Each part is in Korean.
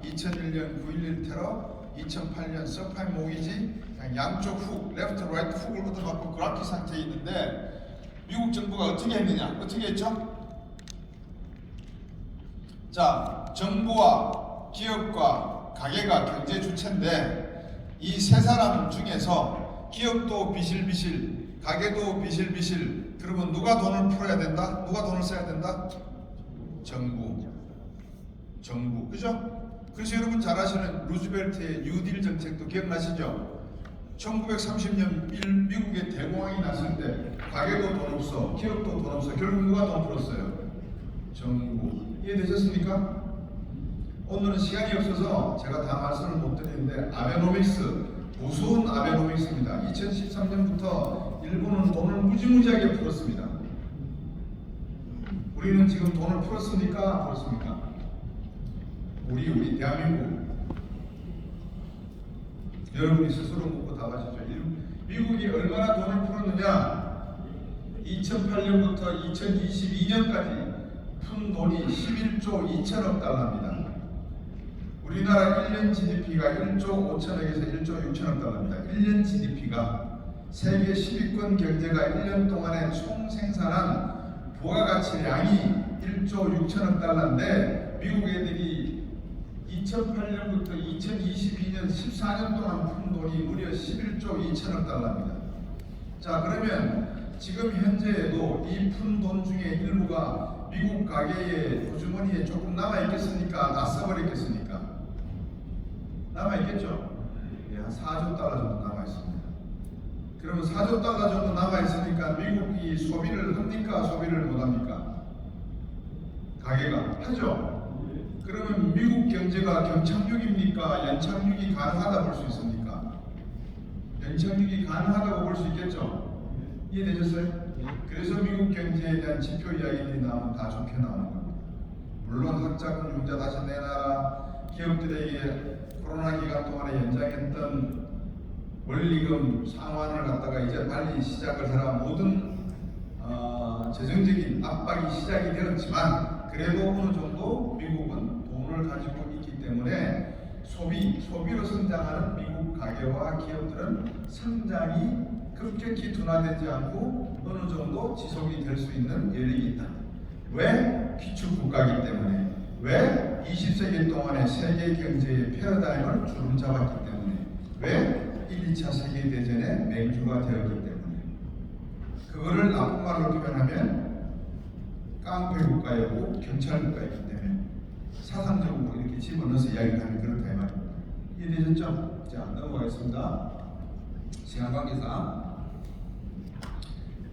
2001년 9.11 테러, 2008년 서프라임 모기지, 양쪽 훅, 레프트, 라이트 훅을 얻어맞고 그라피 상태에 있는데 미국 정부가 어떻게 했느냐? 어떻게 했죠? 자, 정부와 기업과 가게가 경제 주체인데 이 세 사람 중에서 기업도 비실비실, 가게도 비실비실. 그러면 누가 돈을 풀어야 된다? 누가 돈을 써야 된다? 정부. 그죠? 그래서 여러분 잘 아시는 루즈벨트의 뉴딜 정책도 기억나시죠? 1930년 미국의 대공황이 났을 때 가게도 돈 없어, 기업도 돈 없어. 결국 누가 돈 풀었어요? 정부. 이해되셨습니까? 오늘은 시간이 없어서 제가 다 말씀을 못 드리는데 아베노믹스, 무서운 아베노믹스입니다. 2013년부터 일본은 돈을 무지무지하게 풀었습니다. 우리는 지금 돈을 풀었습니까? 풀었습니까? 우리 대한민국 여러분이 스스로 묻고 답하시죠. 미국이 얼마나 돈을 풀었느냐? 2008년부터 2022년까지 푼 돈이 11조 2천억 달러입니다. 우리나라 1년 GDP가 1조 5천억에서 1조 6천억 달러입니다. 1년 GDP가 세계 10위권 경제가 1년 동안에 총 생산한 부가가치량이 1조 6천억 달러인데 미국 애들이 2008년부터 2022년 14년 동안 푼 돈이 무려 11조 2천억 달러입니다. 자, 그러면 지금 현재에도 이 푼 돈 중에 일부가 미국 가게의 주머니에 조금 남아있겠습니까? 다 써버렸겠습니까? 남아있겠죠? 예, 한 4조 달러 정도 남아있습니다. 그러면 4조 달러 정도 남아있으니까 미국이 소비를 합니까? 소비를 못합니까? 가게가 하죠? 그러면 미국 경제가 경착륙입니까? 연착륙이 가능하다 볼 수 있습니까? 연착륙이 가능하다고 볼 수 있겠죠? 이해되셨어요? 그래서 미국 경제에 대한 지표 이야기들이 나오면 다 좋게 나오는 겁니다. 물론 학자금 융자 다시 내놔라, 기업들에게 코로나 기간 동안에 연장했던 원리금 상환을 갖다가 이제 빨리 시작을 해라, 모든 재정적인 압박이 시작이 되었지만 그래도 어느 정도 미국은 돈을 가지고 있기 때문에 소비로 성장하는 미국 가게와 기업들은 성장이 급격히 둔화되지 않고 어느 정도 지속이 될 수 있는 여력이 있다. 왜? 기축국가이기 때문에. 왜? 20세기 동안의 세계 경제의 패러다임을 주름잡았기 때문에. 왜? 1, 2차 세계대전의 맹주가 되었기 때문에. 그거를 나쁜 말로 표현하면 깡패국가였고 경찰국가였기 때문에 사상적으로 이렇게 집어넣어서 이야기를 하면 그렇다 이 말입니다. 이해되셨죠? 자, 넘어가겠습니다. 시간 관계상.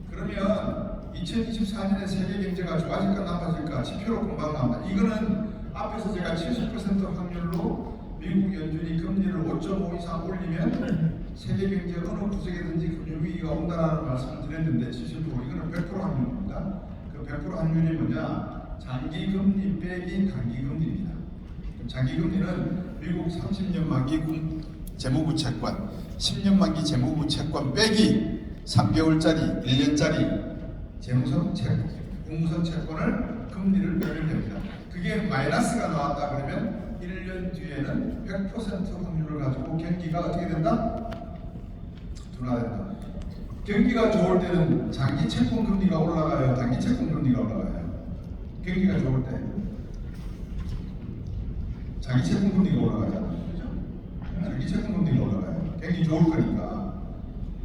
그러면 2024년에 세계 경제가 좋아질까 나빠질까 지표로 금방 나옵니다. 이거는 앞에서 제가 70% 확률로 미국 연준이 금리를 5.5 이상 올리면 세계 경제 어느 구석에든지 금융위기가 온다라는 말씀을 드렸는데 70% 이거는 100% 확률입니다. 그 100% 확률이 뭐냐? 장기금리 빼기 단기금리입니다. 장기금리는 미국 30년 만기 재무부 채권, 10년 만기 재무부 채권 빼기 3개월짜리, 1년짜리 재무성 채권, 공무성 채권을 금리를 빼면 됩니다. 그게 마이너스가 나왔다 그러면 1년 뒤에는 100% 확률을 가지고 경기가 어떻게 된다? 둔화된다. 경기가 좋을 때는 장기 채권 금리가 올라가요, 단기 채권 금리가 올라가요. 경기가 좋을 때 장기 채권 금리가 올라가잖아요. 그죠? 장기 채권 금리가 올라가요. 경기 좋을 거니까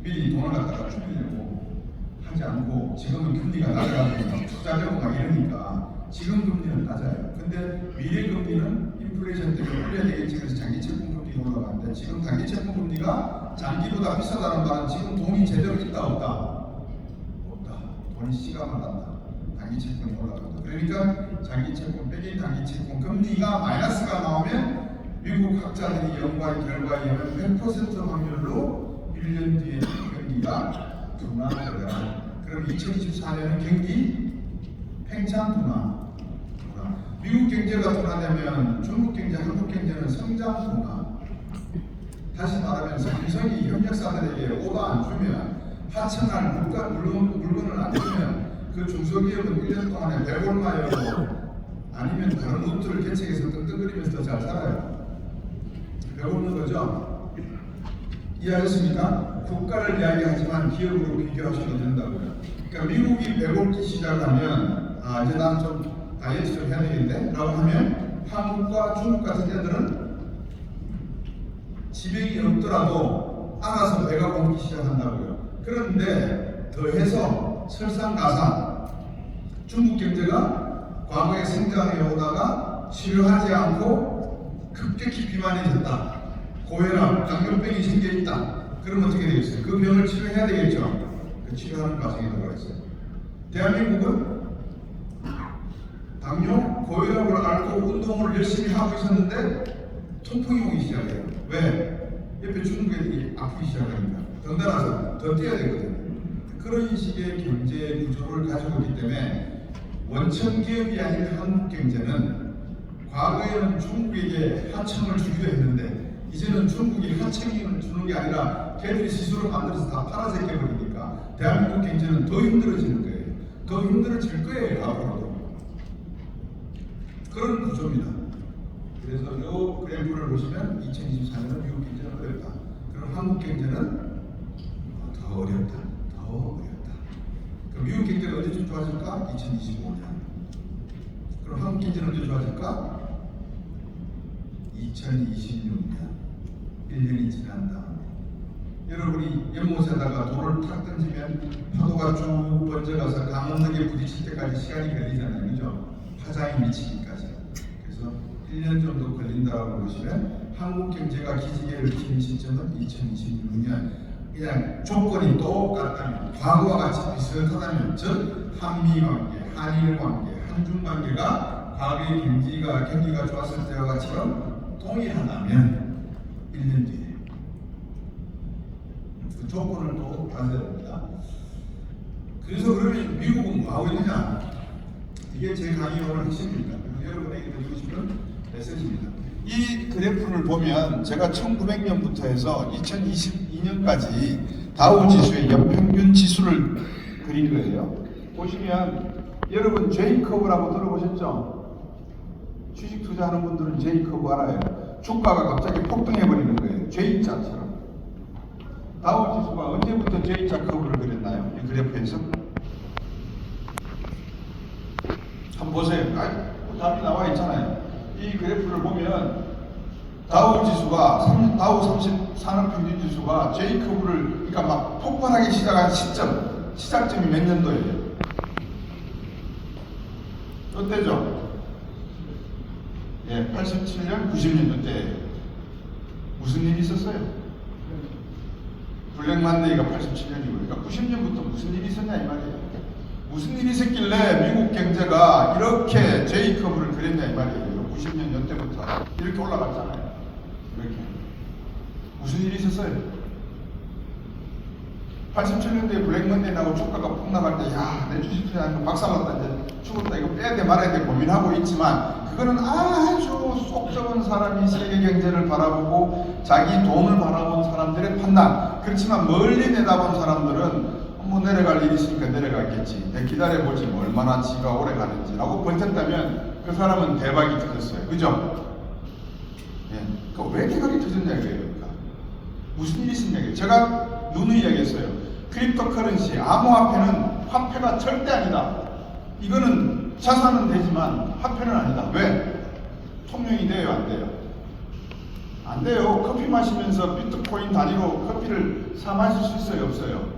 미리 돈을 갖다가 줄이려고 하지 않고 지금은 금리가 낮아가지고 투자되고 막 이러니까 지금 금리는 낮아요. 근데 미래 금리는 인플레이션 때문에 올려야 되겠지. 그래서 장기 채권 금리가 올라가는데 지금 단기 채권 금리가 장기보다 비싸다는 말은 지금 돈이 제대로 있다 없다? 없다. 돈이 씨가 많았다. 단기 채권이 올라간다. 그러니까 장기 채권 빼기 단기 채권 금리가 마이너스가 나오면 미국 학자들이 연구한 결과에 의하면 100% 확률로 1년 뒤에 경기가 둔화되더라. 그럼 2024년은 경기 팽창 둔화. 미국 경제가 둔화되면 중국 경제, 한국 경제는 성장 둔화. 다시 말하면 삼성이 협력사들에게 오더 안 주면 하청할 물건을 안 주면 그 중소기업은 1년 동안에 배골마여도 아니면 다른 루트를 개척해서 끙끙거리면서 더 잘 살아요. 배우는 거죠. 이해하셨습니까? 국가를 이야기하지만 기업으로 비교하셔도 된다고요. 그러니까 미국이 100억 시작하면 이제 나는 좀 다이어트 좀 해야 되겠네 라고 하면 한국과 중국 같은 데들은 지병이 없더라도 알아서 배가 고프기 시작한다고요. 그런데 더해서 설상가상 중국 경제가 과거에 성장해 오다가 치료하지 않고 급격히 비만해졌다. 고혈압, 당뇨병이 생겨있다. 그러면 어떻게 되겠어요? 그 병을 치료해야 되겠죠. 그 치료하는 과정에 들어가 있어요. 대한민국은 당뇨, 고혈압을 앓고 운동을 열심히 하고 있었는데 통풍이 오기 시작해요. 왜? 옆에 중국 애들이 아프기 시작하니까. 덩달아서 더 뛰어야 되거든요. 그런 식의 경제 구조를 가지고 있기 때문에 원천 기업이 아닌 한국 경제는 과거에는 중국에게 하청을 주기도 했는데 이제는 중국이 하청을 주는 게 아니라 걔들이 스스로 만들어서 다 팔아제껴버리니까 대한민국 경제는 더 힘들어지는 거예요. 더 힘들어질 거예요 앞으로도. 그런 구조입니다. 그래서 이 그래프를 보시면 2024년은 미국 경제는 어렵다. 그럼 한국 경제는 더 어렵다. 더 어렵다. 그럼 미국 경제가 언제쯤 좋아질까? 2025년. 그럼 한국 경제는 언제 좋아질까? 2026년. 1년이 지난 다음에. 여러분이 연못에다가 돌을 탁 던지면 파도가 쭉 번져가서 강원역에 부딪힐 때까지 시간이 걸리잖아요. 그죠? 파장이 미치기까지. 그래서 1년 정도 걸린다고 보시면 한국 경제가 기지개를 켜는 시점은 2026년. 그냥 조건이 똑같다면, 과거와 같이 비슷하다면, 즉 한미관계, 한일관계, 한중관계가 과거의 경기가 좋았을 때와 같이처럼 동일하다면 1년 뒤에 그 조건을 또 받아야 됩니다. 그래서 그러면 미국은 뭐 하고 있느냐? 이게 제 강의 오늘 핵심입니다. 여러분에게 드리고 싶은 메시지입니다. 이 그래프를 보면 제가 1900년부터 해서 2022년까지 다우지수의 연평균 지수를 그린 거예요. 보시면 여러분 J커브라고 들어보셨죠? 주식 투자하는 분들은 J커브 알아요. 주가가 갑자기 폭등해 버리는 거예요. J자처럼. 다우지수가 언제부터 J자 커브를 그렸나요? 이 그래프에서 한번 보세요. 답이 나와 있잖아요. 이 그래프를 보면 다우 30 산업평균지수가 J커브를 그러니까 막 폭발하기 시작한 시작점이 몇 년도예요? 이때죠? 예, 87년, 90년도 때 무슨 일이 있었어요? 블랙만데이가 87년이고, 그러니까 90년부터 무슨 일이 있었냐 이 말이에요. 무슨 일이 있었길래 미국 경제가 이렇게 J커브를 그렸냐 이 말이에요. 90년 연때부터 이렇게 올라갔잖아요. 이렇게. 무슨 일이 있었어요? 87년도에 블랙먼데이 나고 주가가 폭락할 때, 야, 내 주식 투자하는 거 박살났다, 이제 죽었다, 이거 빼야 돼 말아야 돼 고민하고 있지만, 그거는 아주 속 좁은 사람이 세계 경제를 바라보고 자기 돈을 바라본 사람들의 판단. 그렇지만 멀리 내다본 사람들은 뭐 내려갈 일이 있으니까 내려가겠지, 내 기다려보지 뭐 얼마나 지가 오래 가는지라고 버텼다면 그 사람은 대박이 터졌어요. 그죠? 예. 왜 대박이 터졌냐 이거예요. 그러니까. 무슨 일이 있었냐. 제가 누누이 얘기했어요. 크립토 커런시, 암호화폐는 화폐가 절대 아니다. 이거는 자산은 되지만 화폐는 아니다. 왜? 통용이 돼요, 안 돼요? 안 돼요. 커피 마시면서 비트코인 단위로 커피를 사 마실 수 있어요, 없어요?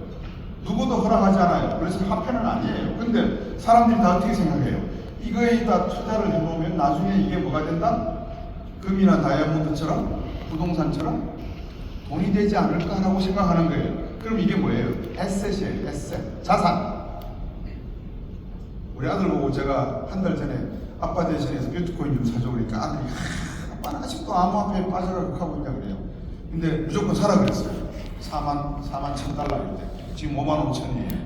누구도 허락하지 않아요. 그래서 화폐는 아니에요. 근데 사람들이 다 어떻게 생각해요? 이거에다 투자를 해보면 나중에 이게 뭐가 된다? 금이나 다이아몬드처럼, 부동산처럼 돈이 되지 않을까라고 생각하는 거예요. 그럼 이게 뭐예요? 에셋이에요. 에셋. 자산. 우리 아들 보고 제가 한 달 전에 아빠 대신해서 비트코인 좀 사줘 그러니까 아들이 아빠는 아직도 암호화폐에 빠져가지고 하고 있냐 그래요. 근데 무조건 사라 그랬어요. 4만 1,000달러 때 지금 5만 5천이에요.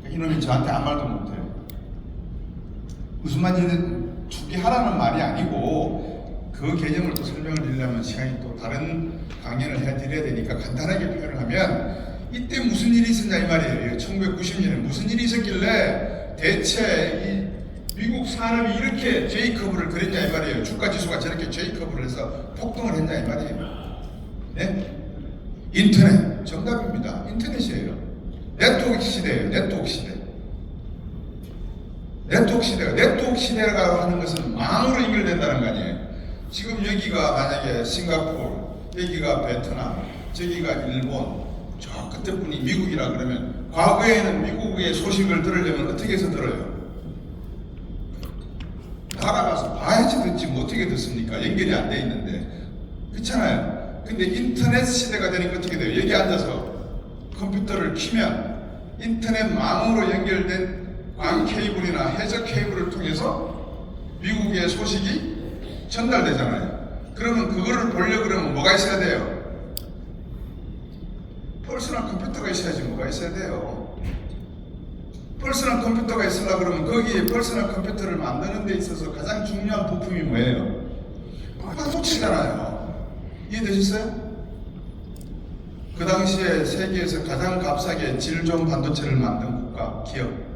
그러니까 이놈이 저한테 아무 말도 못해요. 무슨 말인지 주기 하라는 말이 아니고 그 개념을 또 설명을 드리려면 시간이 또 다른 강연을 해드려야 되니까 간단하게 표현을 하면 이때 무슨 일이 있었냐 이 말이에요. 1990년에 무슨 일이 있었길래 대체 이 미국 산업이 이렇게 J커브를 그렸냐 이 말이에요. 주가 지수가 저렇게 J커브를 해서 폭등을 했냐 이 말이에요. 네? 인터넷 정답입니다. 인터넷이에요. 네트워크 시대예요. 네트워크 시대. 네트워크 시대가, 네트워크 시대가 하는 것은 망으로 연결된다는 거 아니에요. 지금 여기가 만약에 싱가포르, 여기가 베트남, 저기가 일본, 저 끝에 분이 미국이라 그러면 과거에는 미국의 소식을 들으려면 어떻게 해서 들어요? 나라가서 봐야지 듣지 뭐 어떻게 듣습니까? 연결이 안 돼 있는데. 그렇잖아요. 근데 인터넷 시대가 되니까 어떻게 돼요? 여기 앉아서 컴퓨터를 키면 인터넷망으로 연결된 광 케이블이나 해저 케이블을 통해서 미국의 소식이 전달되잖아요. 그러면 그거를 보려고 그러면 뭐가 있어야 돼요? 퍼스널 컴퓨터가 있어야지 뭐가 있어야 돼요. 퍼스널 컴퓨터가 있으려고 그러면 거기에 퍼스널 컴퓨터를 만드는 데 있어서 가장 중요한 부품이 뭐예요? 반도체잖아요. 이해되셨어요? 그 당시에 세계에서 가장 값싸게 질 좋은 반도체를 만든 국가, 기업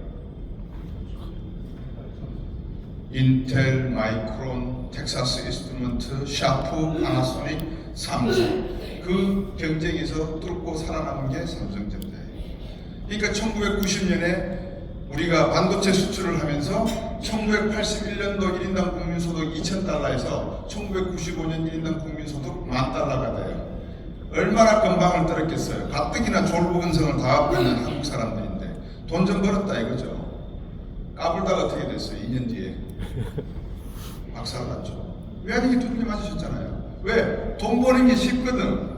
인텔, 마이크론, 텍사스 인스트루먼트, 샤프, 파나소닉, 삼성. 그 경쟁에서 뚫고 살아남은 게 삼성전자예요. 그러니까 1990년에 우리가 반도체 수출을 하면서 1981년도 1인당 국민소득 2,000달러에서 1995년 1인당 국민소득 10,000달러가 돼요. 얼마나 건방을 떨었겠어요. 가뜩이나 졸부근성을 다 갖고 있는 한국 사람들인데 돈 좀 벌었다 이거죠. 까불다가 어떻게 됐어요? 2년 뒤에 박살났죠. 외환위기 두들겨 맞으셨잖아요. 왜? 돈 버는 게 쉽거든.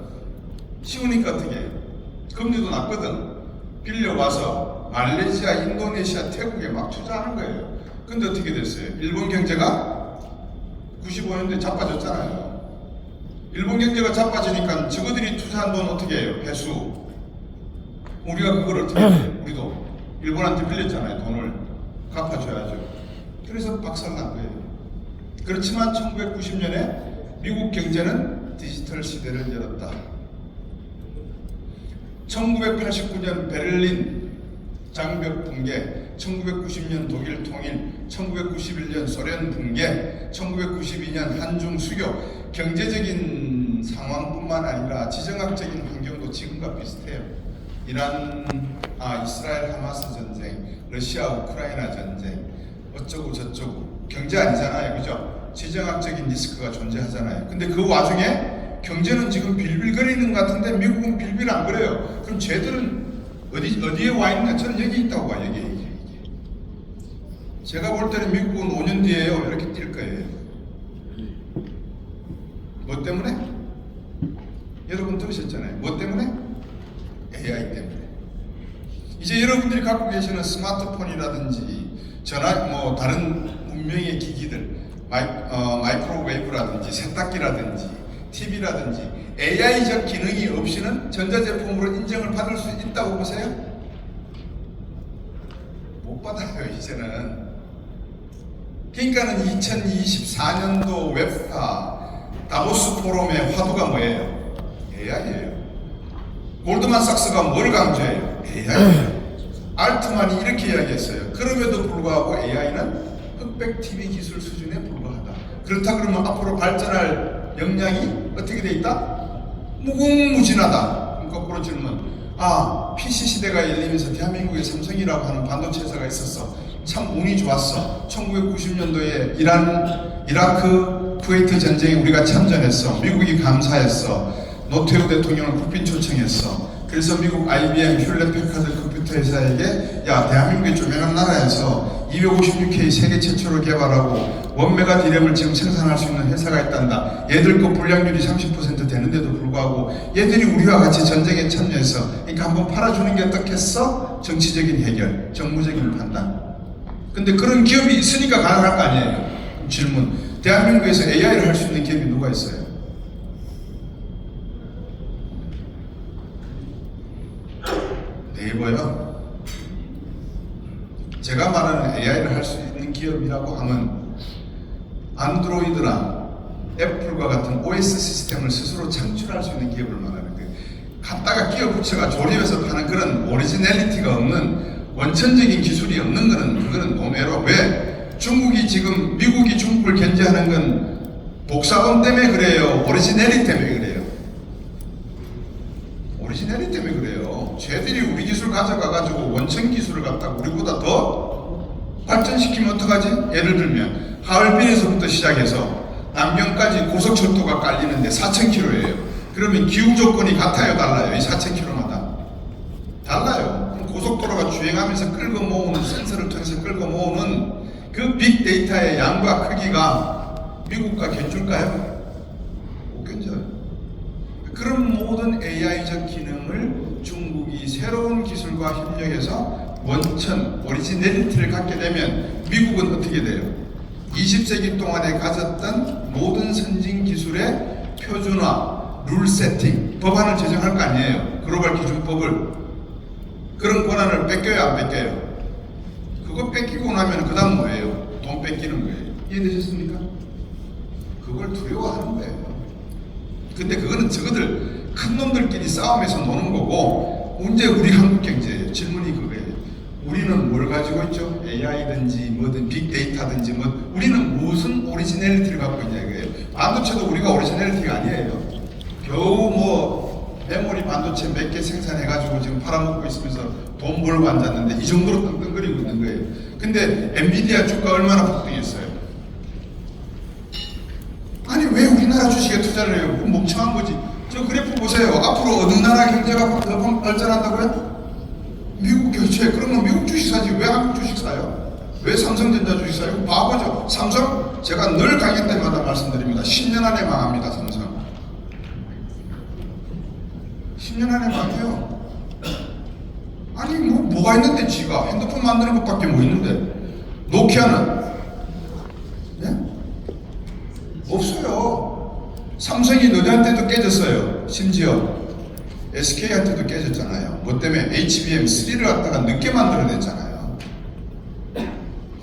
쉬우니까 어떻게 해요? 금리도 낮거든. 빌려와서 말레이시아, 인도네시아, 태국에 막 투자하는 거예요. 근데 어떻게 됐어요? 일본 경제가 95년도에 자빠졌잖아요. 일본 경제가 자빠지니까 저거들이 투자한 돈 어떻게 해요? 회수. 우리가 그걸 어떻게 해요? 우리도 일본한테 빌렸잖아요. 돈을 갚아줘야죠. 그래서 박살난 거예요. 그렇지만 1990년에 미국 경제는 디지털 시대를 열었다. 1989년 베를린 장벽 붕괴, 1990년 독일 통일, 1991년 소련 붕괴, 1992년 한중 수교. 경제적인 상황뿐만 아니라 지정학적인 환경도 지금과 비슷해요. 이란, 이스라엘 하마스 전쟁, 러시아 우크라이나 전쟁, 어쩌고 저쩌고. 경제 아니잖아요, 그죠? 지정학적인 리스크가 존재하잖아요. 근데 그 와중에 경제는 지금 빌빌거리는 것 같은데 미국은 빌빌 안 그래요. 그럼 쟤들은 어디에 와 있나? 저는 여기 있다고 봐요. 여기. 제가 볼 때는 미국은 5년 뒤에요. 이렇게 뛸 거예요. 뭐 때문에? 여러분 들으셨잖아요. 뭐 때문에? AI 때문에. 이제 여러분들이 갖고 계시는 스마트폰이라든지 전화, 다른 문명의 기기들, 마이크로웨이브라든지 세탁기라든지 TV라든지 AI적 기능이 없이는 전자제품으로 인정을 받을 수 있다고 보세요? 못 받아요, 이제는. 그러니까는 2024년도 웹화 다보스 포럼의 화두가 뭐예요? AI예요. 골드만삭스가 뭘 강조해요? AI예요. 알트만이 이렇게 이야기했어요. 그럼에도 불구하고 AI는 흑백 TV 기술 수준에 불과하다. 그렇다 그러면 앞으로 발전할 역량이 어떻게 돼 있다? 무궁무진하다. 그럼 거꾸로 질문. PC 시대가 열리면서 대한민국에 삼성이라고 하는 반도체 회사가 있었어. 참 운이 좋았어. 1990년도에 이라크, 쿠웨이트 전쟁에 우리가 참전했어. 미국이 감사했어. 노태우 대통령을 국빈 초청했어. 그래서 미국 IBM, 휴렛패카드 컴퓨터 회사에게 야, 대한민국의 조그마한 나라에서 256K 세계 최초로 개발하고 원메가 디램을 지금 생산할 수 있는 회사가 있단다. 얘들 거 불량률이 30% 되는데도 불구하고 얘들이 우리와 같이 전쟁에 참여해서 그러니까 한번 팔아주는 게 어떻겠어? 정치적인 해결, 정무적인 판단. 근데 그런 기업이 있으니까 가능할 거 아니에요. 질문. 대한민국에서 AI를 할 수 있는 기업이 누가 있어요? 네이버요. 제가 말하는 AI를 할 수 있는 기업이라고 하면 안드로이드나 애플과 같은 OS 시스템을 스스로 창출할 수 있는 기업을 말하는 거예요. 갖다가 끼워 붙여가 조립해서 파는 그런 오리지널리티가 없는 원천적인 기술이 없는 거는 그거는 노매로. 왜? 미국이 중국을 견제하는 건 복사본 때문에 그래요? 오리지널리티 때문에 그래요? 가져가 가지고 원천 기술을 갖다가 우리보다 더 발전시키면 어떡하지? 예를 들면 하얼빈에서부터 시작해서 남경까지 고속철도가 깔리는데 4,000km예요. 그러면 기후 조건이 같아요, 달라요? 이 4,000km마다 달라요. 그럼 고속도로가 주행하면서 끌고 모으는 센서를 통해서 끌고 모으는 그 빅데이터의 양과 크기가 미국과 견줄까요? 못 견져요. 그런 모든 AI적 기능을 중국이 새로운 기술과 협력해서 원천, 오리지널리티를 갖게 되면 미국은 어떻게 돼요? 20세기 동안에 가졌던 모든 선진 기술의 표준화, 룰 세팅, 법안을 제정할 거 아니에요. 글로벌 기준법을. 그런 권한을 뺏겨요, 안 뺏겨요? 그거 뺏기고 나면 그 다음 뭐예요? 돈 뺏기는 거예요. 이해되셨습니까? 그걸 두려워하는 거예요. 근데 그거는 저거들 큰 놈들끼리 싸움에서 노는 거고, 문제 우리 한국 경제예요. 질문이 그거예요. 우리는 뭘 가지고 있죠? AI든지 뭐든 빅데이터든지 뭐 우리는 무슨 오리지널리티를 갖고 있냐 이거예요. 반도체도 우리가 오리지널리티가 아니에요. 겨우 뭐 메모리 반도체 몇 개 생산해가지고 지금 팔아먹고 있으면서 돈 벌고 앉았는데 이 정도로 끙끙거리고 있는 거예요. 근데 엔비디아 주가 얼마나 폭등했어요? 아니 왜 우리나라 주식에 투자를 해요? 그건 멍청한 거지. 저 그래프 보세요. 앞으로 어느 나라 경제가 더 발전한다고요? 미국 경제. 그러면 미국 주식 사지 왜 한국 주식 사요? 왜 삼성전자 주식 사요? 바보죠. 삼성 제가 늘 강의 때마다 말씀드립니다. 10년 안에 망합니다. 삼성 10년 안에 망해요. 아니 뭐가 있는데 지가 핸드폰 만드는 것밖에 뭐 있는데 노키아는 예? 없어요. 삼성이 너희한테도 깨졌어요. 심지어 SK한테도 깨졌잖아요. 뭐 때문에 HBM3를 갖다가 늦게 만들어냈잖아요.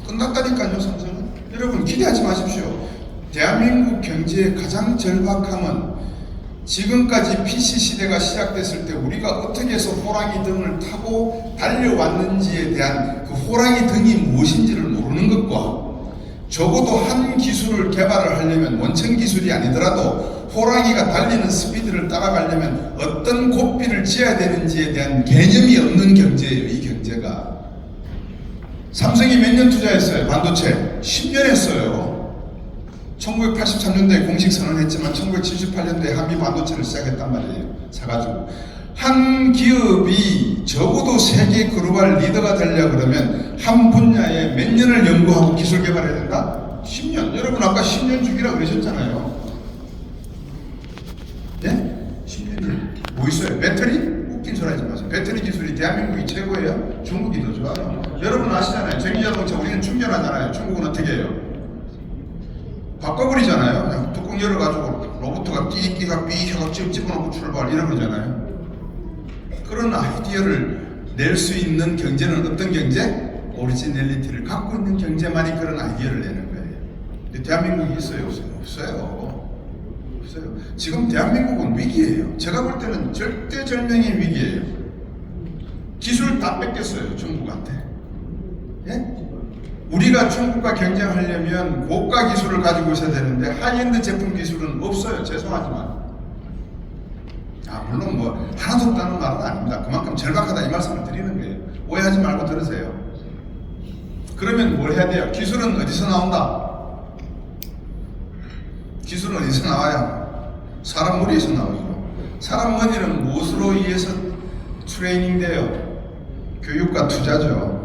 끝났다니까요, 삼성은. 여러분 기대하지 마십시오. 대한민국 경제의 가장 절박함은 지금까지 PC 시대가 시작됐을 때 우리가 어떻게 해서 호랑이 등을 타고 달려왔는지에 대한 그 호랑이 등이 무엇인지를 모르는 것과 적어도 한 기술을 개발을 하려면 원천 기술이 아니더라도 호랑이가 달리는 스피드를 따라가려면 어떤 고삐를 지어야 되는지에 대한 개념이 없는 경제예요. 이 경제가. 삼성이 몇 년 투자했어요? 반도체 10년 했어요. 1983년도에 공식 선언했지만 1978년도에 한미 반도체를 시작했단 말이에요. 사가지고 한 기업이 적어도 세계 글로벌 리더가 되려 그러면 한 분야에 몇 년을 연구하고 기술 개발해야 된다? 10년. 여러분 아까 10년 주기라 그러셨잖아요. 예? 10년이 뭐 있어요? 배터리? 웃긴 소리 하지 마세요. 배터리 기술이 대한민국이 최고예요? 중국이 더 좋아요. 여러분 아시잖아요. 전기자동차 우리는 충전하잖아요. 중국은 어떻게 해요? 바꿔버리잖아요. 그냥 뚜껑 열어가지고 로봇가 띠끼가 삐 하고 집어넣고 출발 이런 거잖아요. 그런 아이디어를 낼 수 있는 경제는 어떤 경제? 오리지널리티를 갖고 있는 경제만이 그런 아이디어를 내는 거예요. 근데 대한민국이 있어요? 없어요? 없어요. 없어요. 지금 대한민국은 위기예요. 제가 볼 때는 절대절명의 위기예요. 기술 다 뺏겼어요. 중국한테. 예? 우리가 중국과 경쟁하려면 고가 기술을 가지고 있어야 되는데 하이엔드 제품 기술은 없어요. 죄송하지만. 물론 뭐 하나도 없다는 말은 아닙니다. 그만큼 절박하다 이 말씀을 드리는 거예요. 오해하지 말고 들으세요. 그러면 뭘 해야 돼요? 기술은 어디서 나온다? 기술은 어디서 나와요? 사람 머리에서 나오죠. 사람 머리는 무엇으로 의해서 트레이닝 돼요? 교육과 투자죠.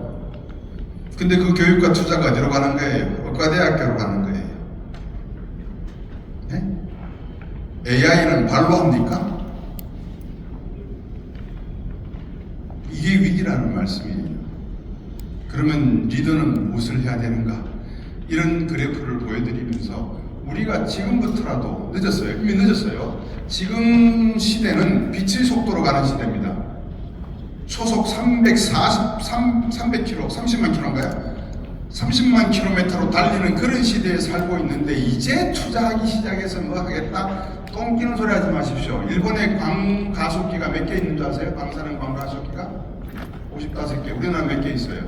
근데 그 교육과 투자가 어디로 가는 거예요? 의과대학교로 가는 거예요. 네? AI는 발로 합니까? 이게 위기라는 말씀이에요. 그러면 리더는 무엇을 해야 되는가? 이런 그래프를 보여드리면서 우리가 지금부터라도 늦었어요. 이미 늦었어요. 지금 시대는 빛의 속도로 가는 시대입니다. 초속 300km, 30만 킬로인가요? 30만 킬로미터로 달리는 그런 시대에 살고 있는데 이제 투자하기 시작해서 뭐 하겠다? 똥 끼는 소리 하지 마십시오. 일본의 광가속기가 몇 개 있는 줄 아세요? 방사능 광가속기가? 55개. 우리나라 몇 개 있어요?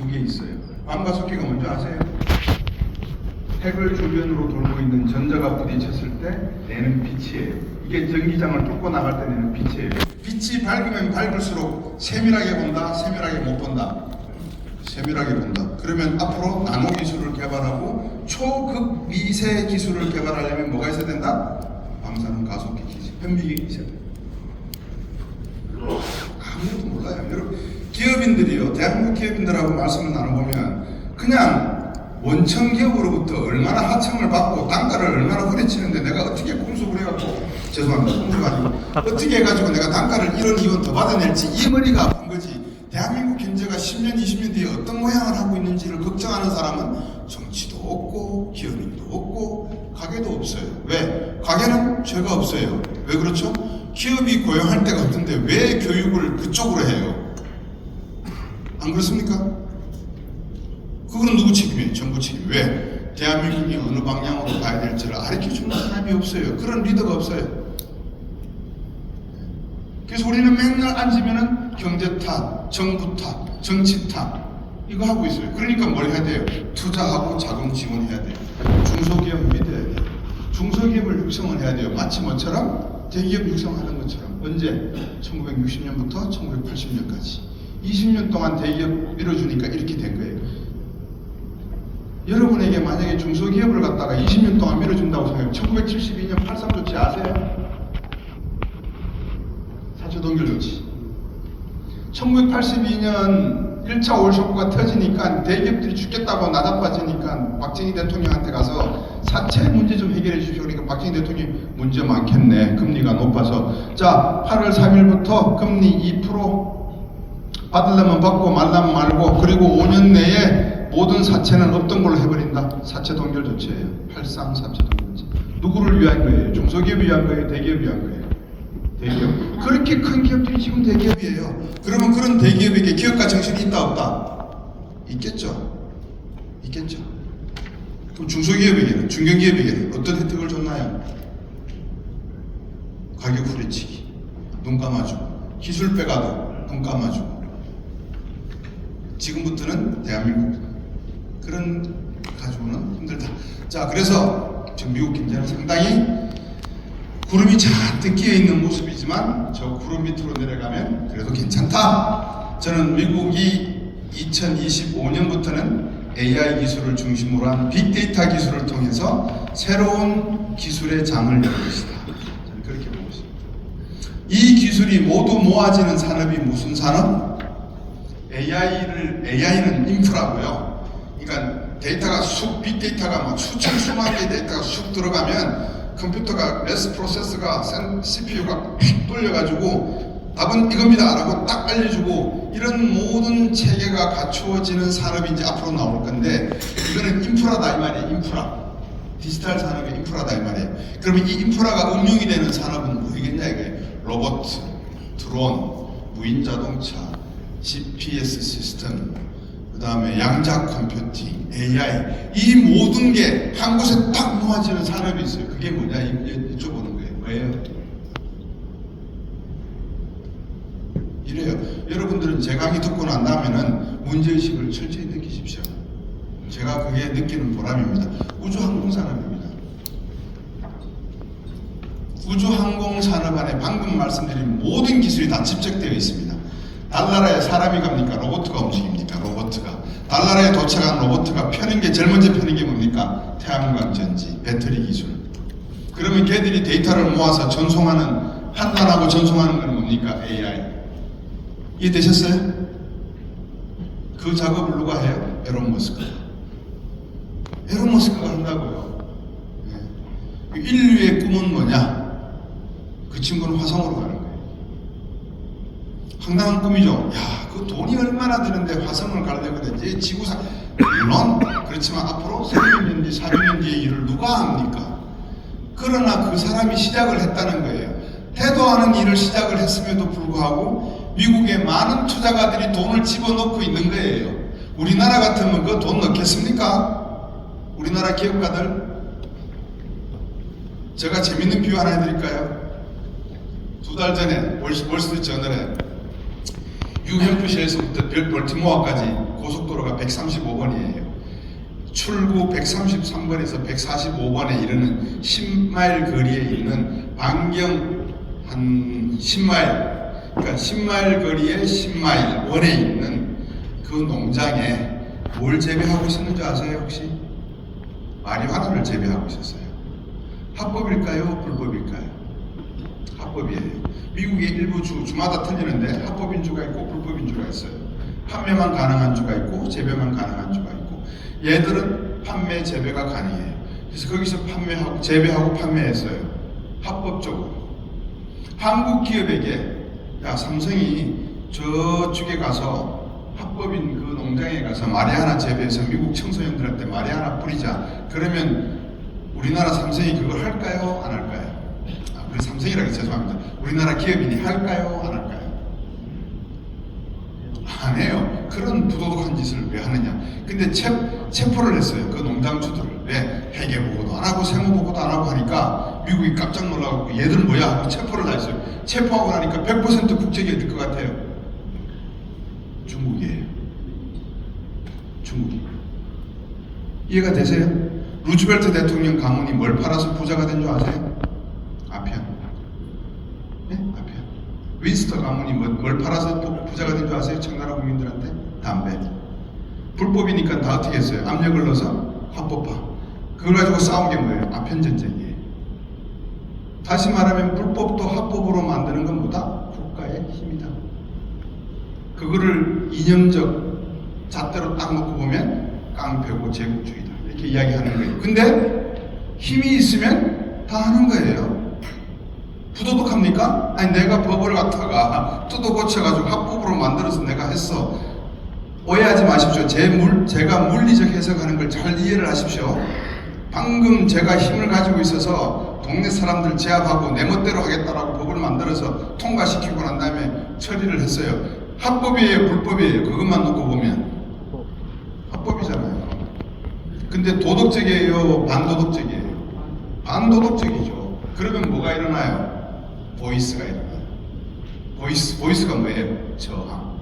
2개 있어요. 광가속기가 뭔지 아세요? 핵을 주변으로 돌고 있는 전자가 부딪혔을 때 내는 빛이에요. 이게 전기장을 뚫고 나갈 때 내는 빛이에요. 빛이 밝으면 밝을수록 세밀하게 본다, 세밀하게 못 본다. 세밀하게 본다. 그러면 앞으로 나노 기술을 개발하고 초극 미세 기술을 개발하려면 뭐가 있어야 된다? 방사능 가속기 기술, 현미경이 있어야 돼. 아무것도 몰라요. 여러분, 기업인들이요, 대한민국 기업인들하고 말씀을 나눠보면 그냥 원청 기업으로부터 얼마나 하청을 받고 단가를 얼마나 후려치는데 내가 어떻게 꿈속을 해갖고, 죄송합니다, 꿈속 아니고 어떻게 해가지고 내가 단가를 1원 2원 더 받아낼지 이 머리가 아픈 거지. 대한민국 경제가 10년 20년 뒤에 어떤 모양을 하고 있는지를 걱정하는 사람은 정치도 없고 기업인도 없고 가게도 없어요. 왜? 가게는 죄가 없어요. 왜 그렇죠? 기업이 고용할 데가 없는데 왜 교육을 그쪽으로 해요? 안 그렇습니까? 그거는 누구 책임이에요? 정부 책임. 왜? 대한민국이 어느 방향으로 가야 될지를 가르쳐주는 사람이 없어요. 그런 리더가 없어요. 그래서 우리는 맨날 앉으면은 경제 탓, 정부 탓, 정치 탓 이거 하고 있어요. 그러니까 뭘 해야 돼요? 투자하고 자금 지원해야 돼요. 중소기업 믿어야 돼요. 중소기업을 육성을 해야 돼요. 마치 뭐처럼? 대기업 육성하는 것처럼. 언제? 1960년부터 1980년까지 20년 동안 대기업 밀어주니까 이렇게 된 거예요. 여러분에게 만약에 중소기업을 갖다가 20년 동안 밀어준다고 생각해요. 1972년 8.3 조치 아세요? 사초 동결 조치. 1982년 1차 올쇼크가 터지니까 대기업들이 죽겠다고 나다빠지니까 박정희 대통령한테 가서 사채 문제 좀 해결해 주십시오. 그러니까 박정희 대통령이 문제 많겠네. 금리가 높아서. 자, 8월 3일부터 금리 2% 받으려면 받고 말라면 말고, 그리고 5년 내에 모든 사채는 없던 걸로 해버린다. 사채 동결 조치예요. 8.3 사채 동결 조치. 누구를 위한 거예요? 중소기업을 위한 거예요? 대기업을 위한 거예요? 대기업. 그렇게 큰 기업들이 지금 대기업이에요. 그러면 그런 대기업에게 기업가 정신이 있다 없다? 있겠죠. 있겠죠. 그럼 중소기업에게는, 중견기업에게는 어떤 혜택을 줬나요? 가격 후려치기, 눈 감아주고, 기술 빼가도 눈 감아주고. 지금부터는 대한민국 그런 가지고는 힘들다. 자, 그래서 지금 미국 경제는 상당히 구름이 잔뜩 끼어 있는 모습이지만 저 구름 밑으로 내려가면 그래도 괜찮다. 저는 미국이 2025년부터는 AI 기술을 중심으로 한 빅데이터 기술을 통해서 새로운 기술의 장을 열 것이다. 저는 그렇게 보고 있습니다. 이 기술이 모두 모아지는 산업이 무슨 산업? AI는 인프라고요. 그러니까 데이터가 빅데이터가 막 수천 수만 개의 데이터가 쑥 들어가면 컴퓨터가 매스 프로세서가 CPU가 픽 돌려가지고 답은 이겁니다 라고 딱 알려주고, 이런 모든 체계가 갖추어지는 산업이 이제 앞으로 나올 건데, 이거는 인프라다 이 말이에요. 인프라. 디지털 산업의 인프라다 이 말이에요. 그러면 이 인프라가 응용이 되는 산업은 뭐이겠냐 이거예요. 로봇, 드론, 무인 자동차, GPS 시스템, 그 다음에 양자 컴퓨팅, AI, 이 모든 게 한 곳에 딱 모아지는 산업이 있어요. 그게 뭐냐 여쭤보는 거예요. 뭐예요? 이래요. 여러분들은 제 강의 듣고 난 다음에는 문제의식을 철저히 느끼십시오. 제가 그게 느끼는 보람입니다. 우주항공산업입니다. 우주항공산업 안에 방금 말씀드린 모든 기술이 다 집적되어 있습니다. 달나라에 사람이 갑니까? 로봇가 움직입니까? 로봇가. 달나라에 도착한 로봇가 펴는 게, 제일 먼저 펴는 게 뭡니까? 태양광 전지, 배터리 기술. 그러면 걔들이 데이터를 모아서 전송하는, 판단하고 전송하는 건 뭡니까? AI. 이해되셨어요? 그 작업을 누가 해요? 에론 머스크. 에론 머스크가 한다고요. 네. 인류의 꿈은 뭐냐? 그 친구는 화성으로 가는 거예요. 황당한 꿈이죠. 야, 그 돈이 얼마나 드는데 화성을 가려고 그랬지? 지구상, 물론 그렇지만 앞으로 3년 뒤, 4년 뒤의 일을 누가 합니까? 그러나 그 사람이 시작을 했다는 거예요. 해도 않은 일을 시작을 했음에도 불구하고 미국의 많은 투자가들이 돈을 집어넣고 있는 거예요. 우리나라 같으면 그 돈 넣겠습니까? 우리나라 기업가들? 제가 재밌는 비유 하나 해드릴까요? 2달 전에 월스트리트저널에 뉴햄프셔에서부터 벌티모어까지 고속도로가 135번이에요. 출구 133번에서 145번에 이르는 10마일 거리에 있는 반경 한 10마일, 그러니까 10마일 거리에 10마일 원에 있는 그 농장에 뭘 재배하고 있었는지 아세요 혹시? 마리화나를 재배하고 있었어요. 합법일까요? 불법일까요? 합법이에요. 미국의 일부 주마다 틀리는데 합법인 주가 있고 불법인 주가 있어요. 판매만 가능한 주가 있고 재배만 가능한 주가 있고, 얘들은 판매 재배가 가능해요. 그래서 거기서 판매하고 재배하고 판매했어요. 합법적으로. 한국 기업에게 야 삼성이 저쪽에 가서 합법인 그 농장에 가서 마리아나 재배해서 미국 청소년들한테 마리아나 뿌리자, 그러면 우리나라 삼성이 그걸 할까요? 안 할까요? 우리 삼성이라기 죄송합니다. 우리나라 기업인이 할까요? 안 할까요? 안 해요. 그런 부도덕한 짓을 왜 하느냐. 근데 체포를 했어요. 그 농장주들을. 왜? 회계보고도 안 하고 세무보고도 안 하고 하니까 미국이 깜짝 놀라고 얘들 뭐야 하고 체포를 다 했어요. 체포하고 나니까 100% 국적이 될 것 같아요. 중국이에요. 중국이. 이해가 되세요? 루즈벨트 대통령 가문이 뭘 팔아서 부자가 된 줄 아세요? 아편. 네? 아편. 윈스터 가문이 뭘 팔아서 부자가 된 줄 아세요? 청나라 국민들한테? 담배. 불법이니까 다 어떻게 했어요? 압력을 넣어서 합법화. 그걸 가지고 싸운 게 뭐예요? 아편 전쟁이에요. 다시 말하면 불법도 합법으로 만드는 것보다 국가의 힘이다. 그거를 이념적 잣대로 딱 놓고 보면 깡패고 제국주의다 이렇게 이야기하는 거예요. 근데 힘이 있으면 다 하는 거예요. 부도덕합니까? 아니 내가 법을 갖다가 뜯어 고쳐가지고 합법으로 만들어서 내가 했어. 오해하지 마십시오. 제가 물리적 해석하는 걸 잘 이해를 하십시오. 방금 제가 힘을 가지고 있어서 동네 사람들 제압하고 내 멋대로 하겠다라고 법을 만들어서 통과시키고 난 다음에 처리를 했어요. 합법이에요? 불법이에요? 그것만 놓고 보면 합법이잖아요. 근데 도덕적이에요? 반도덕적이에요? 반도덕적이죠. 그러면 뭐가 일어나요? 보이스가 일어나요. 보이스가 뭐예요? 저항.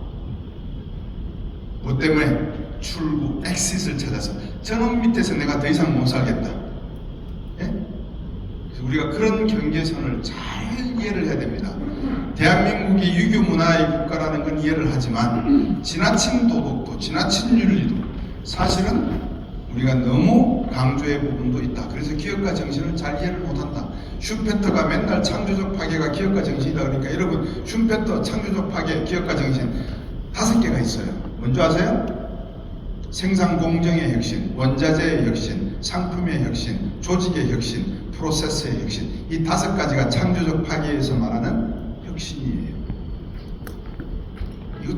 뭐 때문에? 출구, 엑싯을 찾아서 저놈 밑에서 내가 더 이상 못 살겠다. 예? 그래서 우리가 그런 경계선을 잘 이해를 해야 됩니다. 대한민국이 유교 문화의 국가라는 건 이해를 하지만 지나친 도덕도 지나친 윤리도 사실은 우리가 너무 강조의 부분도 있다. 그래서 기업가 정신을 잘 이해를 못한다. 슈페터가 맨날 창조적 파괴가 기업가 정신이다 그러니까 여러분 슈페터 창조적 파괴 기업가 정신 5개가 있어요. 뭔지 아세요? 생산 공정의 혁신, 원자재의 혁신, 상품의 혁신, 조직의 혁신, 프로세스의 혁신. 이 5가지가 창조적 파괴에서 말하는 혁신이에요.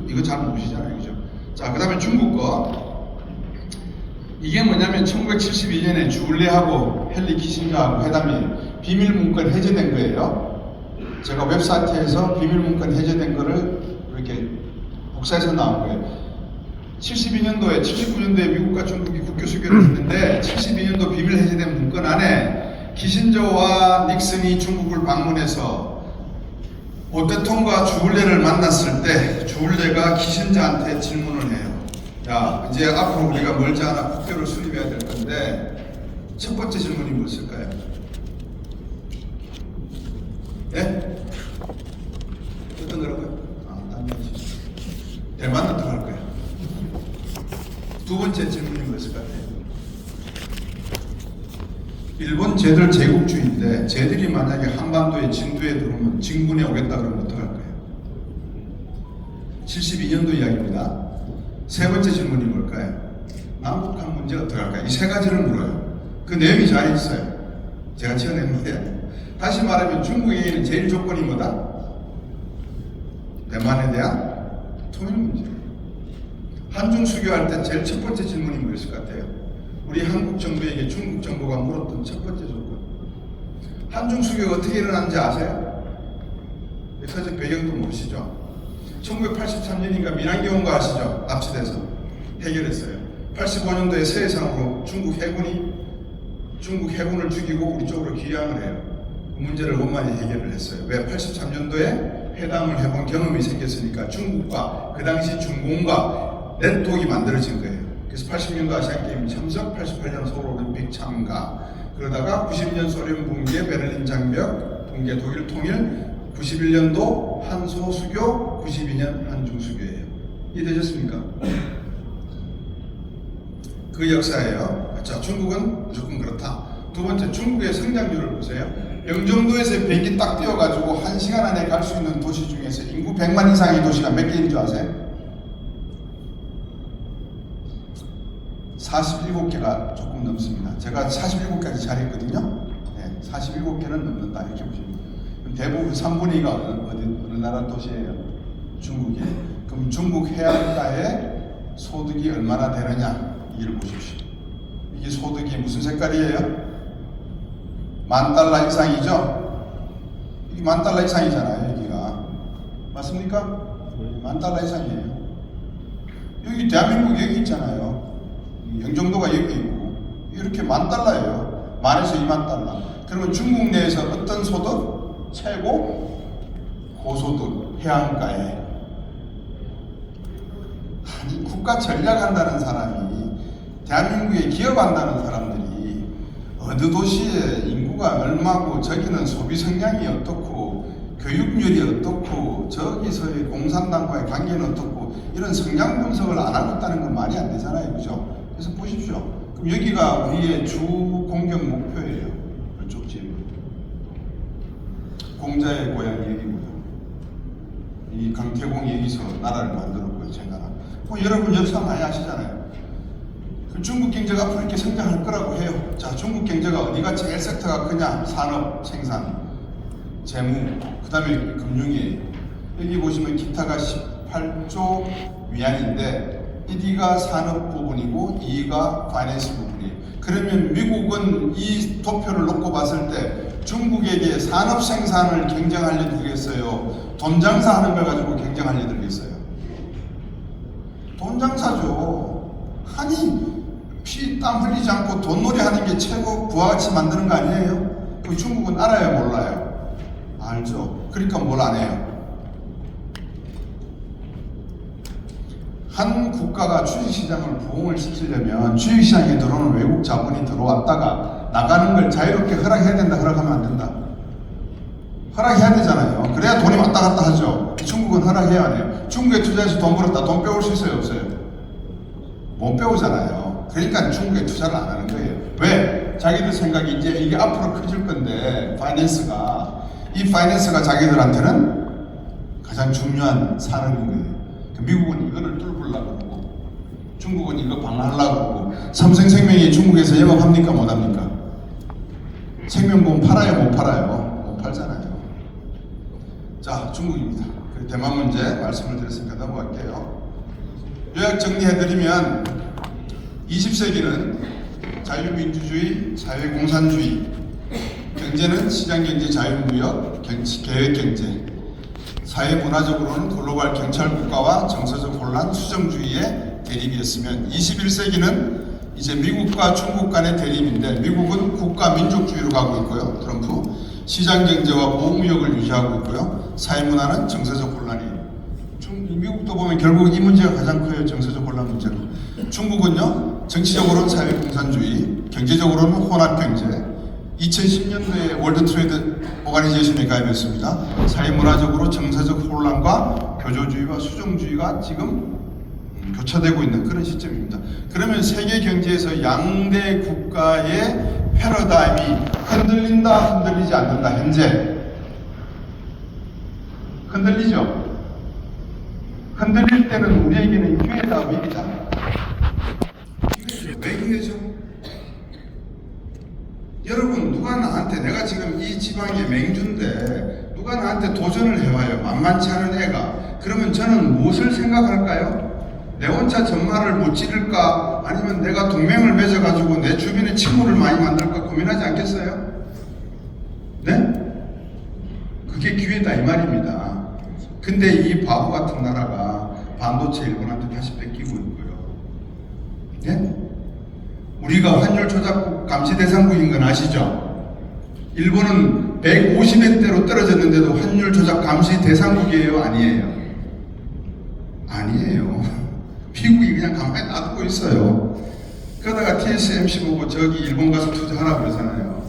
이거 잘 모르시잖아요. 그죠? 자, 그 다음에 중국 거. 이게 뭐냐면 1972년에 주울레하고 헨리 키신저하고 회담이 비밀문건 해제된 거예요. 제가 웹사이트에서 비밀문건 해제된 거를 이렇게 복사해서 나온 거예요. 72년도에 79년도에 미국과 중국이 국교 수교를 했는데 72년도 비밀 해제된 문건 안에 키신저와 닉슨이 중국을 방문해서 오대통과 주울레를 만났을 때 주울레가 키신저한테 질문을 해요. 야, 이제 앞으로 우리가 멀지 않아 국교를 수립해야 될 건데 첫 번째 질문이 무엇일까요? 예? 어떤 거라고요? 난 대만은 들어갈 거예요. 두 번째 질문이 무엇일 것 같아요? 일본 쟤들 제국주의인데 쟤들이 만약에 한반도의 진도에 들어오면 진군에 오겠다 그러면 어떡할 거예요? 72년도 이야기입니다. 세 번째 질문이 뭘까요? 남북한 문제 어떡할까요? 이 3가지를 물어요. 그 내용이 잘 있어요. 제가 지어냈는데 다시 말하면 중국에게는 제일 조건이 뭐다? 대만에 대한 통일 문제. 한중 수교할 때 제일 첫 번째 질문이 뭐였을 것 같아요? 우리 한국 정부에게 중국 정부가 물었던 첫 번째 조건. 한중 수교가 어떻게 일어났는지 아세요? 역사적 배경도 모르시죠? 1983년인가 민안개온 거 아시죠? 납치돼서 해결했어요. 85년도에 세해상으로 중국 해군을 죽이고 우리 쪽으로 귀향을 해요. 그 문제를 원만히 해결을 했어요. 왜? 83년도에 회담을 해본 경험이 생겼으니까 중국과 그 당시 중공과 네트워크가 만들어진 거예요. 그래서 80년도 아시안게임 참석, 88년 서울올림픽 참가, 그러다가 90년 소련 붕괴, 베를린 장벽, 붕괴, 독일 통일, 91년도 한소 수교, 92년 한중 수교예요. 이해되셨습니까? 그 역사예요. 자, 중국은 무조건 그렇다. 두 번째, 중국의 성장률을 보세요. 영종도에서 비행기 딱 띄워가지고 1시간 안에 갈 수 있는 도시 중에서 인구 100만 이상의 도시가 몇 개인 줄 아세요? 47개가 조금 넘습니다. 제가 47개까지 잘했거든요. 네, 47개는 넘는다 이렇게 보시면 돼요. 그럼 대부분 3분의 2가 어느 나라 도시예요? 중국이에요. 그럼 중국 해안가에 소득이 얼마나 되느냐 이걸 보십시오. 이게 소득이 무슨 색깔이에요? $10,000 이상이죠? 이게 $10,000 이상이잖아요, 여기가. 맞습니까? $10,000 이상이에요. 여기 대한민국 여기 있잖아요. 영종도가 여기 있고, 이렇게 $10,000예요. $10,000에서 $20,000. 그러면 중국 내에서 어떤 소득? 최고 고소득, 해안가에. 아니, 국가 전략한다는 사람이, 대한민국에 기업한다는 사람들이 어느 도시에 인구가 얼마고 저기는 소비 성향이 어떻고 교육률이 어떻고 저기서의 공산당과의 관계는 어떻고 이런 성장 분석을 안 하고 있다는 건 말이 안 되잖아요. 그죠? 그래서 보십시오. 그럼 여기가 우리의 주 공격 목표예요. 이쪽 지역. 공자의 고향이 여기고요. 이 강태공이 여기서 나라를 만들었고요. 제가. 여러분 역사 많이 아시잖아요. 중국 경제가 앞으로 이렇게 성장할 거라고 해요. 자, 중국 경제가 어디가 제일 섹터가 크냐? 산업, 생산, 재무, 그 다음에 금융이에요. 여기 보시면 기타가 18조 위안인데 1위가 산업 부분이고 2위가 파이낸스 부분이에요. 그러면 미국은 이 도표를 놓고 봤을 때 중국에게 산업 생산을 경쟁하려 들겠어요? 돈 장사하는 걸 가지고 경쟁하려 들겠어요? 돈 장사죠. 아니 피 땀 흘리지 않고 돈놀이 하는 게 최고 부하가치 만드는 거 아니에요? 그 중국은 알아요, 몰라요? 알죠. 그러니까 뭘 안 해요? 한 국가가 주식시장을 부흥을 시키려면 주식시장에 들어오는 외국 자본이 들어왔다가 나가는 걸 자유롭게 허락해야 된다, 허락하면 안 된다? 허락해야 되잖아요. 그래야 돈이 왔다 갔다 하죠. 중국은 허락해야 안 해요. 중국에 투자해서 돈 벌었다, 돈 빼올 수 있어요, 없어요? 못 빼오잖아요. 그러니까 중국에 투자를 안 하는 거예요. 왜? 자기들 생각이 이제 이게 앞으로 커질 건데 이 파이낸스가 자기들한테는 가장 중요한 산업인 거예요. 미국은 이거를 뚫으려고 그러고 중국은 이거 방어하려고 그러고 삼성생명이 중국에서 영업합니까? 못합니까? 생명보험 팔아요? 못 팔아요? 못 팔잖아요. 자, 중국입니다. 대만 문제 말씀을 드렸으니까 넘어갈게요. 요약 정리해드리면 20세기는 자유민주주의, 사회공산주의, 경제는 시장경제, 자유무역, 계획경제, 사회문화적으로는 글로벌 경찰국가와 정서적 혼란, 수정주의의 대립이었으면 21세기는 이제 미국과 중국 간의 대립인데 미국은 국가 민족주의로 가고 있고요. 트럼프 시장경제와 보호무역을 유지하고 있고요. 사회문화는 정서적 혼란이에요. 미국도 보면 결국 이 문제가 가장 커요. 정서적 혼란 문제로. 중국은요, 정치적으로는 사회공산주의, 경제적으로는 혼합경제. 2010년도에 월드 트레이드 오가니제이션에 가입했습니다. 사회문화적으로 정서적 혼란과 교조주의와 수정주의가 지금 교차되고 있는 그런 시점입니다. 그러면 세계 경제에서 양대 국가의 패러다임이 흔들린다, 흔들리지 않는다. 현재 흔들리죠. 흔들릴 때는 우리에게는 기회다, 위기다. 왜 기회죠? 여러분, 누가 나한테, 내가 지금 이 지방의 맹주인데 누가 나한테 도전을 해와요. 만만치 않은 애가. 그러면 저는 무엇을 생각할까요? 내 혼자 전말을 못 지를까? 아니면 내가 동맹을 맺어가지고 내 주변에 친구를 많이 만들까 고민하지 않겠어요? 네? 그게 기회다 이 말입니다. 근데 이 바보 같은 나라가 반도체 일본한테 다시 뺏기고 있고요. 예? 우리가 환율 조작국 감시 대상국인 건 아시죠? 일본은 150엔대로 떨어졌는데도 환율 조작 감시 대상국이에요? 아니에요? 아니에요. 미국이 그냥 가만히 놔두고 있어요. 그러다가 TSMC 보고 저기 일본 가서 투자하라고 그러잖아요.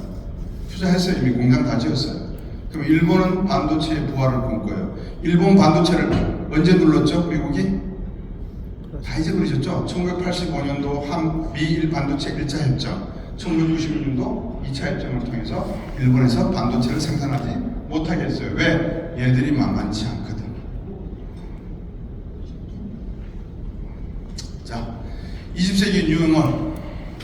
투자했어요. 이미 공장 다 지었어요. 그럼 일본은 반도체의 부활을 꿈꿔요. 일본 반도체를 언제 눌렀죠? 미국이? 다 잊어버리셨죠? 1985년도 한미일 반도체 1차 협정, 1996년도 2차 협정을 통해서 일본에서 반도체를 생산하지 못하게 했어요. 왜? 얘들이 만만치 않거든. 자, 20세기 뉴음은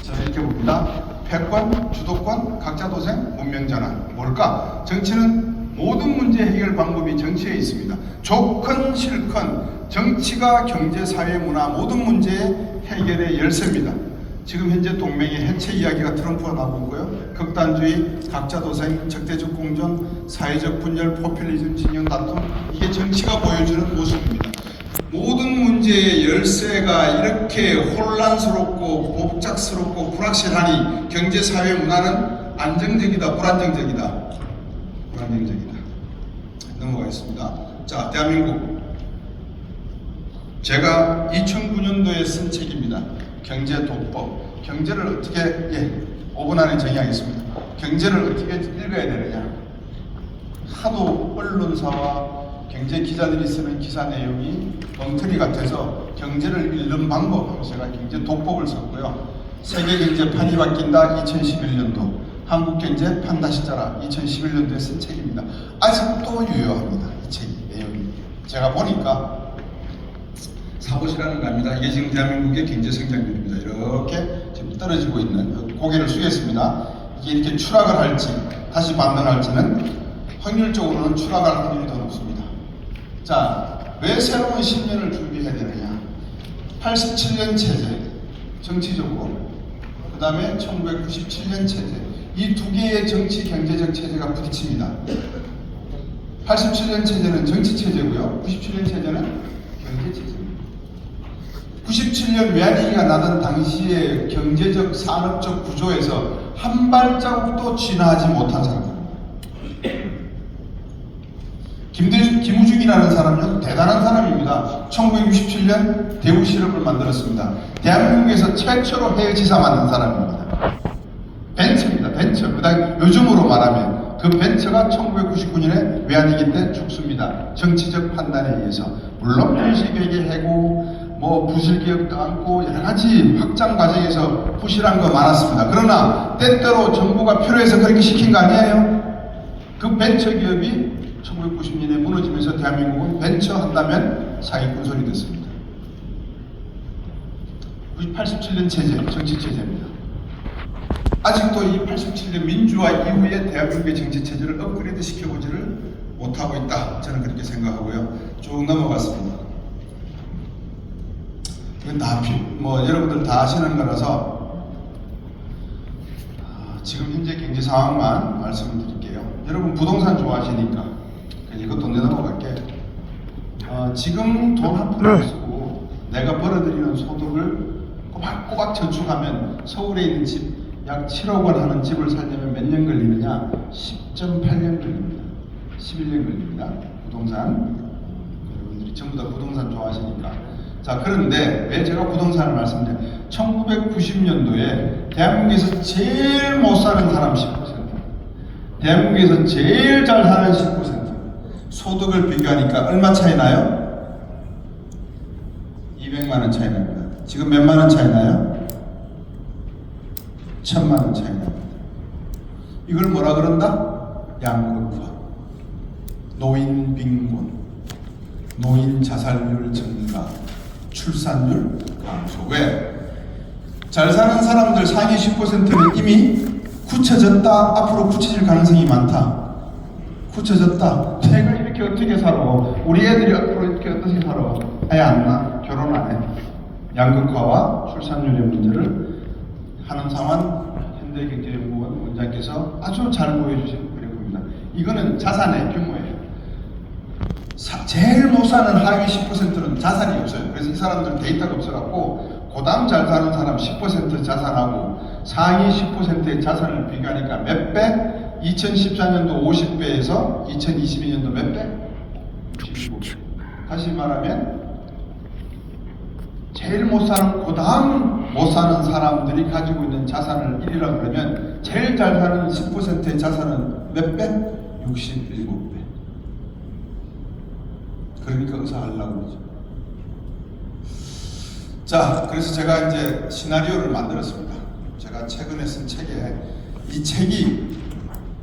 저는 이렇게 봅니다. 패권, 주도권, 각자 도생, 문명전환. 뭘까? 정치는 모든 문제 해결 방법이 정치에 있습니다. 좋건 싫건 정치가 경제, 사회, 문화 모든 문제의 해결의 열쇠입니다. 지금 현재 동맹의 해체 이야기가 트럼프가 나오고 있고요. 극단주의, 각자 도생, 적대적 공존, 사회적 분열, 포퓰리즘, 진영 다툼, 이게 정치가 보여주는 모습입니다. 모든 문제의 열쇠가 이렇게 혼란스럽고 복잡스럽고 불확실하니 경제, 사회, 문화는 안정적이다, 불안정적이다? 불안정적이다. 넘어가겠습니다. 자, 대한민국. 제가 2009년도에 쓴 책입니다. 경제 독법. 경제를 어떻게 5분 안에 정의하겠습니다. 경제를 어떻게 읽어야 되느냐? 하도 언론사와 경제 기자들이 쓰는 기사 내용이 엉터리 같아서 경제를 읽는 방법, 제가 경제 독법을 썼고요. 세계 경제 판이 바뀐다 2011년도, 한국 경제 판다시 자라 2011년도에 쓴 책입니다. 아직도 유효합니다. 이 책이 내용이. 제가 보니까 사보시라는 겁니다. 이게 지금 대한민국의 경제 성장률입니다. 이렇게 지금 떨어지고 있는, 고개를 숙였습니다. 이게 이렇게 추락을 할지 다시 반등할지는 확률적으로는 추락할 확률이 더 높습니다. 자, 왜 새로운 10년을 준비해야 되느냐? 87년 체제, 정치적으로, 그 다음에 1997년 체제, 이 두 개의 정치 경제적 체제가 부딪힙니다. 87년 체제는 정치 체제고요, 97년 체제는 경제 체제입니다. 97년 외환위기가 나던 당시의 경제적 산업적 구조에서 한 발자국도 진화하지 못한 사람. 김우중이라는 사람은 대단한 사람입니다. 1967년 대우 시럽을 만들었습니다. 대한민국에서 최초로 해외지사 만든 사람입니다. 벤처입니다. 벤처. 그다음 요즘으로 말하면 그 벤처가 1999년에 외환위기 때 죽습니다. 정치적 판단에 의해서. 물론 분식회계 해고, 부실기업도 않고 여러 가지 확장 과정에서 부실한 거 많았습니다. 그러나 때때로 정부가 필요해서 그렇게 시킨 거 아니에요? 그 벤처기업이 1990년에 무너지면서 대한민국은 벤처 한다면 사기꾼 소리 됐습니다. 87년 체제, 정치 체제입니다. 아직도 이 87년 민주화 이후에 대한민국의 정치 체제를 업그레이드 시켜보지를 못하고 있다. 저는 그렇게 생각하고요. 쭉 넘어갔습니다. 이건 다 여러분들 다 아시는 거라서 지금 현재 경제 상황만 말씀을 드릴게요. 여러분 부동산 좋아하시니까 이것도 내놓아갈게. 지금 돈 한 푼 안 쓰고 내가 벌어들이는 소득을 꼬박꼬박 저축하면 서울에 있는 집 약 7억 원 하는 집을 살려면 몇 년 걸리느냐? 10.8년 걸립니다. 11년 걸립니다. 부동산. 여러분들이 전부 다 부동산 좋아하시니까. 자, 그런데 왜 제가 부동산을 말씀드려요? 1990년도에 대한민국에서 제일 못 사는 사람 10%, 대한민국에서 제일 잘 사는 10%, 소득을 비교하니까 얼마 차이 나요? 200만 원 차이 납니다. 지금 몇만 원 차이 나요? 1000만 원 차이 납니다. 이걸 뭐라 그런다? 양극화, 노인 빈곤, 노인 자살률 증가, 출산율 감소. 왜? 잘 사는 사람들 상위 10%는 이미 굳혀졌다. 앞으로 굳혀질 가능성이 많다. 굳혀졌다. 내가 이렇게 어떻게 살아? 우리 애들이 앞으로 이렇게 어떻게 살아? 애 안 낳아? 결혼 안 해? 양극화와 출산율의 문제를 한은상환 현대경제연구원 원장께서 아주 잘 보여주신 그래프입니다. 이거는 자산의 규모예요. 제일 못 사는 하위 10%는 자산이 없어요. 그래서 이 사람들은 데이터가 없어갖고 고담 잘 사는 사람 10% 자산하고 상위 10%의 자산을 비교하니까 몇 배? 2014년도 50배에서 2022년도 몇 배? 65배. 다시 말하면 제일 못 사는, 그 다음 못 사는 사람들이 가지고 있는 자산을 1이라 그러면 제일 잘 사는 10%의 자산은 몇 배? 67배. 그러니까 의사하려고 그러죠. 자, 그래서 제가 이제 시나리오를 만들었습니다. 제가 최근에 쓴 책에, 이 책이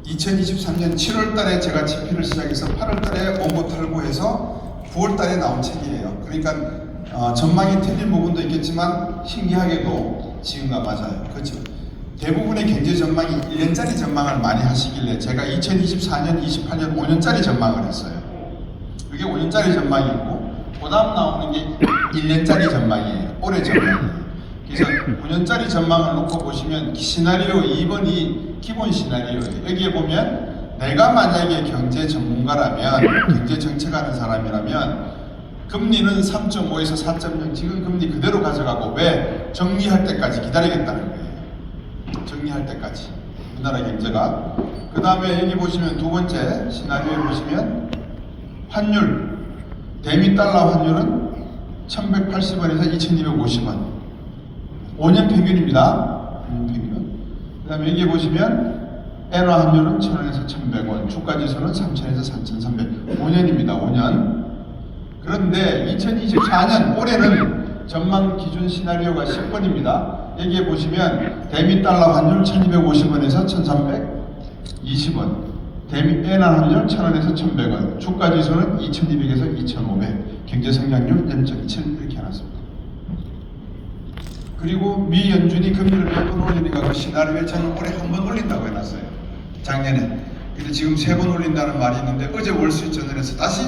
2023년 7월 달에 제가 집필을 시작해서 8월 달에 원고 탈고해서 9월 달에 나온 책이에요. 그러니까 전망이 틀린 부분도 있겠지만 신기하게도 지금과 맞아요. 그렇죠? 대부분의 경제 전망이 1년짜리 전망을 많이 하시길래 제가 2024년, 28년 5년짜리 전망을 했어요. 그게 5년짜리 전망이고 그 다음 나오는 게 1년짜리 전망이에요. 올해 전망이에요. 그래서 5년짜리 전망을 놓고 보시면 시나리오 2번이 기본 시나리오예요. 여기에 보면 내가 만약에 경제 전문가라면, 경제 정책하는 사람이라면 금리는 3.5에서 4.0 지금 금리 그대로 가져가고 왜? 정리할 때까지 기다리겠다는 거예요. 정리할 때까지 우리나라 경제가. 그 다음에 여기 보시면 두 번째 시나리오에 보시면 환율, 대미 달러 환율은 1180원에서 2250원 5년 평균입니다. 5년 평균. 그 다음에 여기 보시면 엔화 환율은 1000원에서 1100원, 주가지수는 3000에서 3300, 5년입니다. 5년. 그런데 2024년 올해는 전망 기준 시나리오가 10번입니다. 여기에 보시면 대미 달러 환율 1250원에서 1320원, 대미 엔화 환율 1000원에서 1100원, 주가 지수는 2200에서 2500, 경제 성장률 0.7 이렇게 해놨습니다. 그리고 미 연준이 금리를 몇 번 올리니까 그 시나리오에 저는 올해 한 번 올린다고 해놨어요. 작년에. 근데 지금 3번 올린다는 말이 있는데 어제 월수익전선에서 다시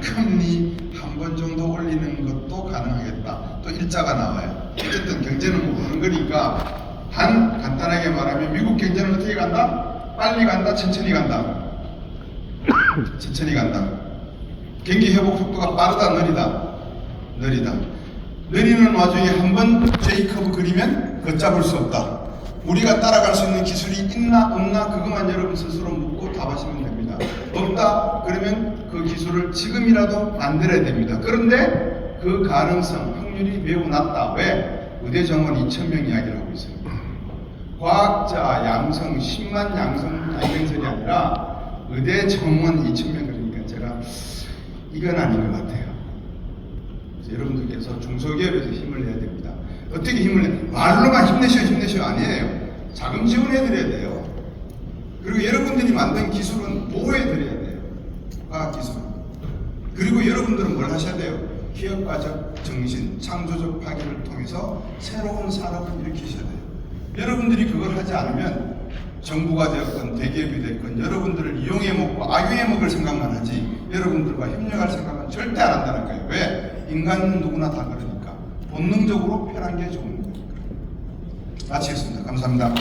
금리 한 번 정도 올리는 것도 가능하겠다. 또 일자가 나와요. 어쨌든 경제는 모르는 거니까 간단하게 말하면 미국 경제는 어떻게 간다? 빨리 간다? 천천히 간다? 천천히 간다. 경기 회복 속도가 빠르다? 느리다? 느리다. 느리는 와중에 한 번 J커브 그리면 걷잡을 수 없다. 우리가 따라갈 수 있는 기술이 있나 없나 그것만 여러분 스스로 묻고 답하시면 됩니다. 없다 그러면 그 기술을 지금이라도 만들어야 됩니다. 그런데 그 가능성, 확률이 매우 낮다. 왜? 의대 정원 2000명 이야기를 하고 있습니다. 과학자 양성 10만 양성 다이men설이 아니라 의대 정원 2000명 그러니까 제가 이건 아닌 것 같아요. 그래서 여러분들께서 중소기업에서 힘을 내야 됩니다. 어떻게 힘을 내? 말로만 힘내셔 아니에요. 자금 지원해드려야 돼요. 그리고 여러분들이 만든 기술은 보호해드려야 돼요. 과학기술. 그리고 여러분들은 뭘 하셔야 돼요? 기업가적 정신, 창조적 파괴를 통해서 새로운 산업을 일으키셔야 돼요. 여러분들이 그걸 하지 않으면 정부가 되었건 대기업이 됐건 여러분들을 이용해 먹고 악용해 먹을 생각만 하지 여러분들과 협력할 생각은 절대 안 한다는 거예요. 왜? 인간은 누구나 다 그러니까. 본능적으로 편한 게 좋은 거니까. 마치겠습니다. 감사합니다.